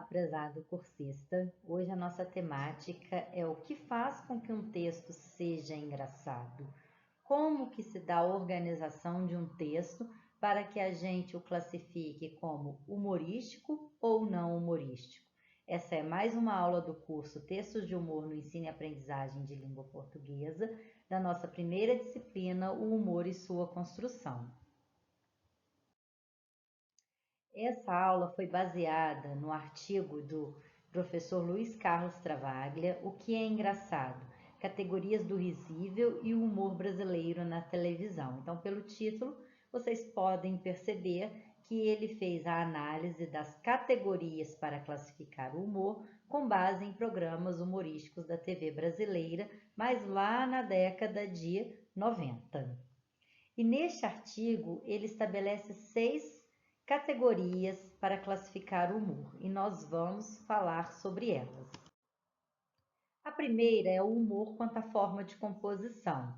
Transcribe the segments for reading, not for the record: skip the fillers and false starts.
prezado cursista. Hoje a nossa temática é o que faz com que um texto seja engraçado. Como que se dá a organização de um texto para que a gente o classifique como humorístico ou não humorístico. Essa é mais uma aula do curso Textos de Humor no Ensino e Aprendizagem de Língua Portuguesa, da nossa primeira disciplina, o humor e sua construção. Essa aula foi baseada no artigo do professor Luiz Carlos Travaglia, O que é engraçado? Categorias do risível e o humor brasileiro na televisão. Então, pelo título, vocês podem perceber que ele fez a análise das categorias para classificar o humor com base em programas humorísticos da TV brasileira, mas lá na década de 90. E neste artigo, ele estabelece 6 categorias para classificar o humor, e nós vamos falar sobre elas. A primeira é o humor quanto à forma de composição.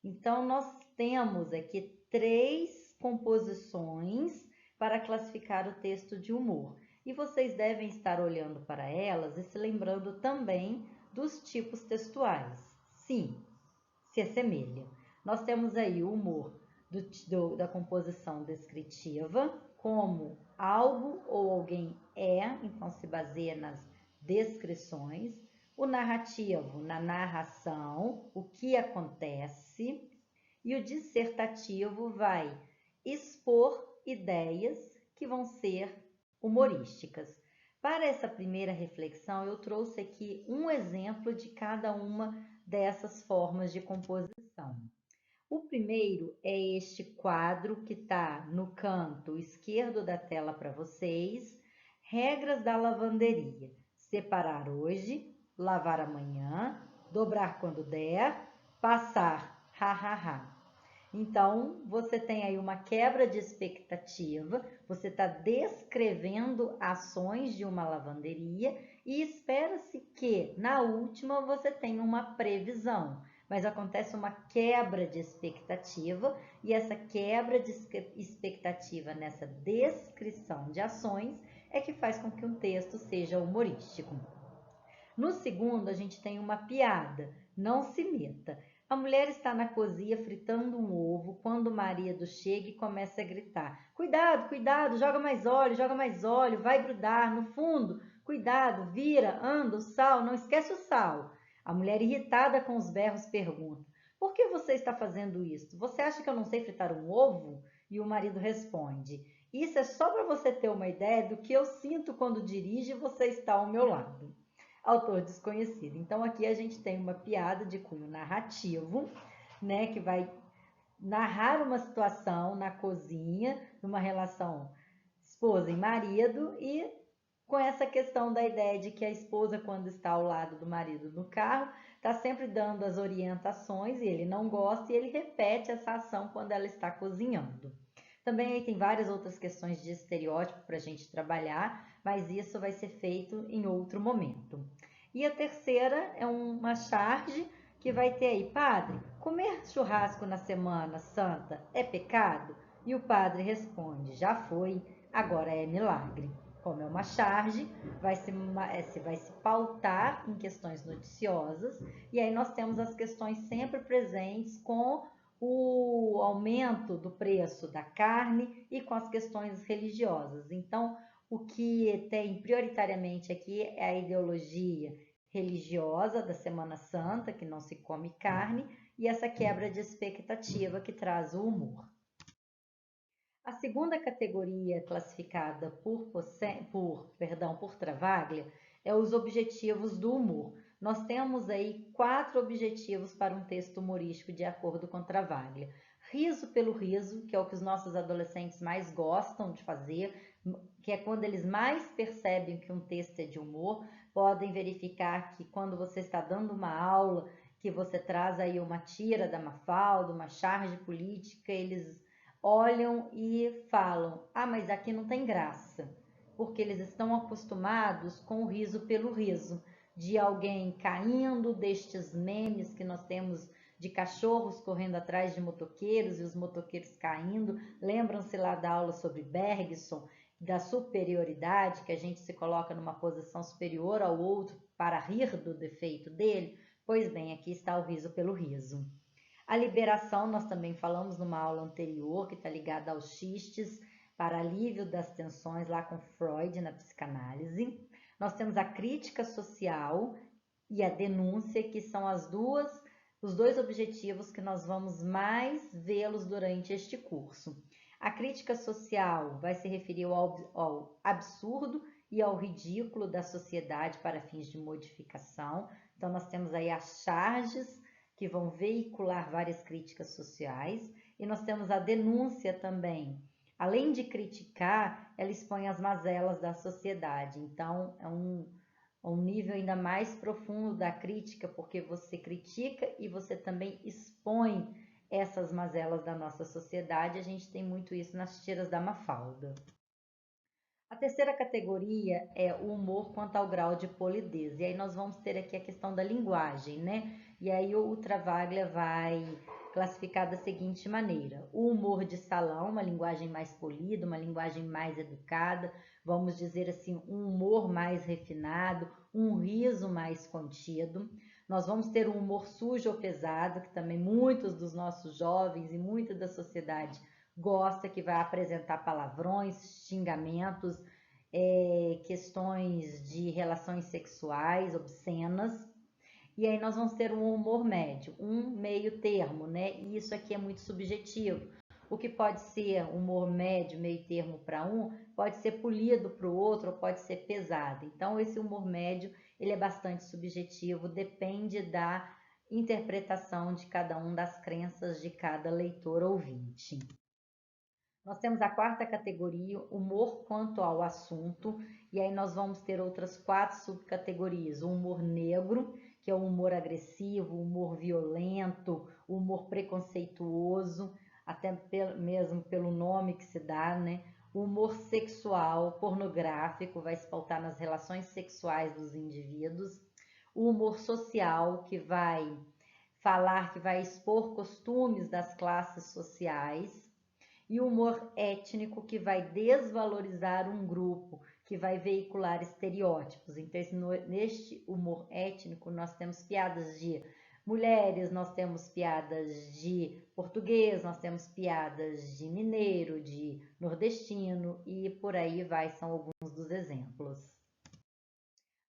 Então, nós temos aqui 3 composições para classificar o texto de humor. E vocês devem estar olhando para elas e se lembrando também dos tipos textuais. Sim, se assemelha. Nós temos aí o humor da composição descritiva, como algo ou alguém é, então se baseia nas descrições. O narrativo, na narração, o que acontece. E o dissertativo vai expor ideias que vão ser humorísticas. Para essa primeira reflexão, eu trouxe aqui um exemplo de cada uma dessas formas de composição. O primeiro é este quadro que está no canto esquerdo da tela para vocês. Regras da lavanderia. Separar hoje, lavar amanhã, dobrar quando der, passar, ha. Então, você tem aí uma quebra de expectativa, você está descrevendo ações de uma lavanderia e espera-se que, na última, você tenha uma previsão. Mas acontece uma quebra de expectativa e essa quebra de expectativa nessa descrição de ações é que faz com que um texto seja humorístico. No segundo, a gente tem uma piada, não se meta. A mulher está na cozinha fritando um ovo quando o marido chega e começa a gritar: cuidado, cuidado, joga mais óleo, vai grudar no fundo, cuidado, vira, anda, o sal, não esquece o sal. A mulher, irritada com os berros, pergunta: por que você está fazendo isso? Você acha que eu não sei fritar um ovo? E o marido responde: isso é só para você ter uma ideia do que eu sinto quando dirige e você está ao meu lado. Autor desconhecido. Então, aqui a gente tem uma piada de cunho narrativo, né, que vai narrar uma situação na cozinha, numa relação esposa e marido, e com essa questão da ideia de que a esposa, quando está ao lado do marido no carro, está sempre dando as orientações e ele não gosta e ele repete essa ação quando ela está cozinhando. Também aí tem várias outras questões de estereótipo para a gente trabalhar, mas isso vai ser feito em outro momento. E a terceira é uma charge que vai ter aí: padre, comer churrasco na Semana Santa é pecado? E o padre responde: já foi, agora é milagre. Como é uma charge, vai se pautar em questões noticiosas, e aí nós temos as questões sempre presentes com o aumento do preço da carne e com as questões religiosas. Então, o que tem prioritariamente aqui é a ideologia religiosa da Semana Santa, que não se come carne, e essa quebra de expectativa que traz o humor. A segunda categoria classificada por Travaglia é os objetivos do humor. Nós temos aí 4 objetivos para um texto humorístico de acordo com Travaglia. Riso pelo riso, que é o que os nossos adolescentes mais gostam de fazer, que é quando eles mais percebem que um texto é de humor. Podem verificar que quando você está dando uma aula, que você traz aí uma tira da Mafalda, uma charge política, eles olham e falam: ah, mas aqui não tem graça, porque eles estão acostumados com o riso pelo riso, de alguém caindo, destes memes que nós temos de cachorros correndo atrás de motoqueiros e os motoqueiros caindo. Lembram-se lá da aula sobre Bergson? da superioridade, que a gente se coloca numa posição superior ao outro para rir do defeito dele, pois bem, aqui está o riso pelo riso. A liberação, nós também falamos numa aula anterior, que está ligada aos xistes, para alívio das tensões lá com Freud na psicanálise. Nós temos a crítica social e a denúncia, que são os dois objetivos que nós vamos mais vê-los durante este curso. A crítica social vai se referir ao absurdo e ao ridículo da sociedade para fins de modificação. Então, nós temos aí as charges que vão veicular várias críticas sociais, e nós temos a denúncia também. Além de criticar, ela expõe as mazelas da sociedade. Então, é um nível ainda mais profundo da crítica, porque você critica e você também expõe essas mazelas da nossa sociedade. A gente tem muito isso nas tiras da Mafalda. A terceira categoria é o humor quanto ao grau de polidez. E aí nós vamos ter aqui a questão da linguagem, né? E aí o Travaglia vai classificar da seguinte maneira: o humor de salão, uma linguagem mais polida, uma linguagem mais educada, vamos dizer assim, um humor mais refinado, um riso mais contido. Nós vamos ter um humor sujo ou pesado, que também muitos dos nossos jovens e muita da sociedade gosta, que vai apresentar palavrões, xingamentos, questões de relações sexuais obscenas. E aí nós vamos ter um humor médio, um meio termo, né? E isso aqui é muito subjetivo. O que pode ser humor médio, meio termo para um, pode ser polido para o outro, ou pode ser pesado. Então, esse humor médio, ele é bastante subjetivo, depende da interpretação de cada um, das crenças de cada leitor ouvinte. Nós temos a quarta categoria, humor quanto ao assunto, e aí nós vamos ter outras 4 subcategorias: o humor negro, que é o humor agressivo, o humor violento, o humor preconceituoso, até mesmo pelo nome que se dá, né? O humor sexual, pornográfico, vai se pautar nas relações sexuais dos indivíduos. O humor social, que vai falar, que vai expor costumes das classes sociais. E o humor étnico, que vai desvalorizar um grupo, que vai veicular estereótipos. Então, neste humor étnico, nós temos piadas de mulheres, nós temos piadas de português, nós temos piadas de mineiro, de nordestino, e por aí vai, são alguns dos exemplos.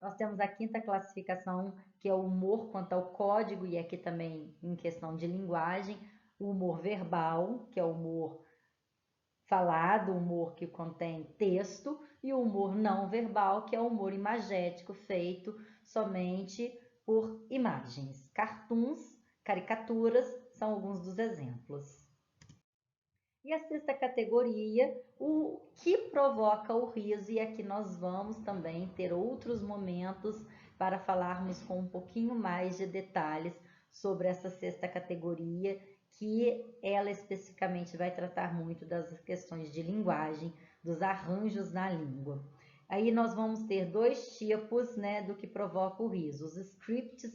Nós temos a quinta classificação, que é o humor quanto ao código, e aqui também em questão de linguagem, o humor verbal, que é o humor falado, o humor que contém texto, e o humor não verbal, que é o humor imagético, feito somente por imagens. Cartoons, caricaturas, são alguns dos exemplos. E a sexta categoria, o que provoca o riso, e aqui nós vamos também ter outros momentos para falarmos com um pouquinho mais de detalhes sobre essa sexta categoria, que ela especificamente vai tratar muito das questões de linguagem, dos arranjos na língua. Aí nós vamos ter 2 tipos, né, do que provoca o riso. Os scripts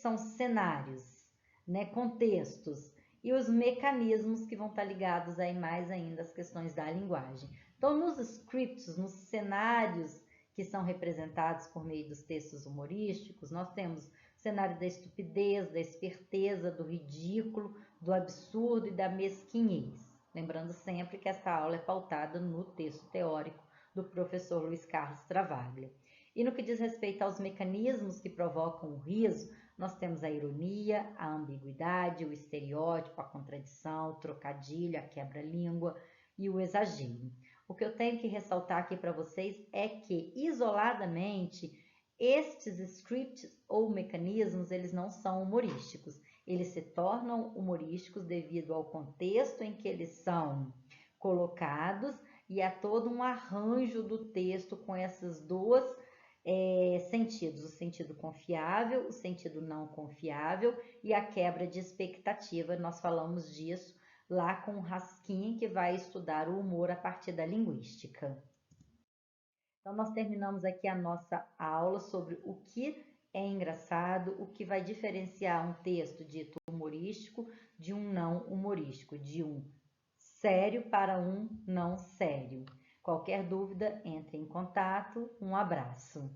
são cenários, né, contextos, e os mecanismos que vão estar ligados aí mais ainda às questões da linguagem. Então, nos scripts, nos cenários que são representados por meio dos textos humorísticos, nós temos cenário da estupidez, da esperteza, do ridículo, do absurdo e da mesquinhez. Lembrando sempre que essa aula é pautada no texto teórico do professor Luiz Carlos Travaglia. E no que diz respeito aos mecanismos que provocam o riso, nós temos a ironia, a ambiguidade, o estereótipo, a contradição, o trocadilho, a quebra-língua e o exagero. O que eu tenho que ressaltar aqui para vocês é que, isoladamente, estes scripts ou mecanismos, eles não são humorísticos. Eles se tornam humorísticos devido ao contexto em que eles são colocados e a todo um arranjo do texto com esses 2 sentidos: o sentido confiável, o sentido não confiável e a quebra de expectativa. Nós falamos disso lá com o Raskin, que vai estudar o humor a partir da linguística. Então, nós terminamos aqui a nossa aula sobre o que é engraçado, o que vai diferenciar um texto dito humorístico de um não humorístico, de um sério para um não sério. Qualquer dúvida, entre em contato. Um abraço.